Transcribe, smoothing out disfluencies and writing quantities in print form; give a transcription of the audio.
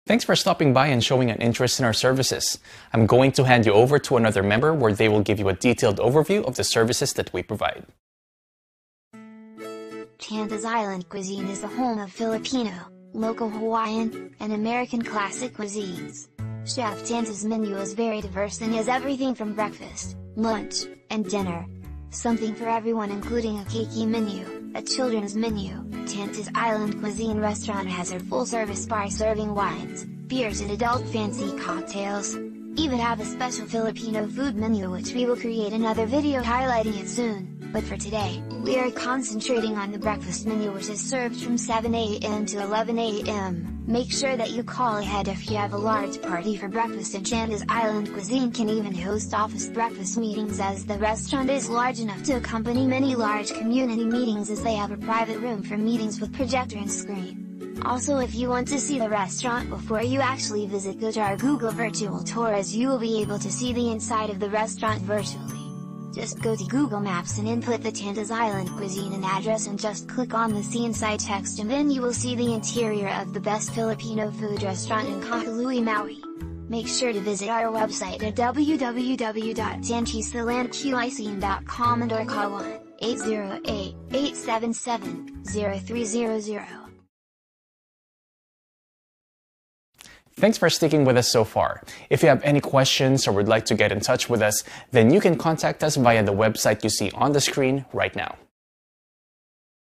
Thanks for stopping by and showing an interest in our services. I'm going to hand you over to another member where they will give you a detailed overview of the services that we provide. Tantas Island Cuisine is the home of Filipino, local Hawaiian, and American classic cuisines. Chef Tanta's menu is very diverse and has everything from breakfast, lunch, and dinner. Something for everyone, including a keiki menu, a children's menu. Tantas Island Cuisine restaurant has a full-service bar serving wines, beers and adult fancy cocktails. Even have a special Filipino food menu, which we will create another video highlighting it soon. But for today, we are concentrating on the breakfast menu, which is served from 7 AM to 11 AM. Make sure that you call ahead if you have a large party for breakfast, and Tantas Island Cuisine can even host office breakfast meetings, as the restaurant is large enough to accompany many large community meetings, as they have a private room for meetings with projector and screen. Also, if you want to see the restaurant before you actually visit, go to our Google virtual tour, as you will be able to see the inside of the restaurant virtually. Just go to Google Maps and input the Tantas Island Cuisine and address, and just click on the See Inside text, and then you will see the interior of the best Filipino food restaurant in Kahului, Maui. Make sure to visit our website at www.tantasislandcuisine.com and or call 1-808-877-0300. Thanks for sticking with us so far. If you have any questions or would like to get in touch with us, then you can contact us via the website you see on the screen right now.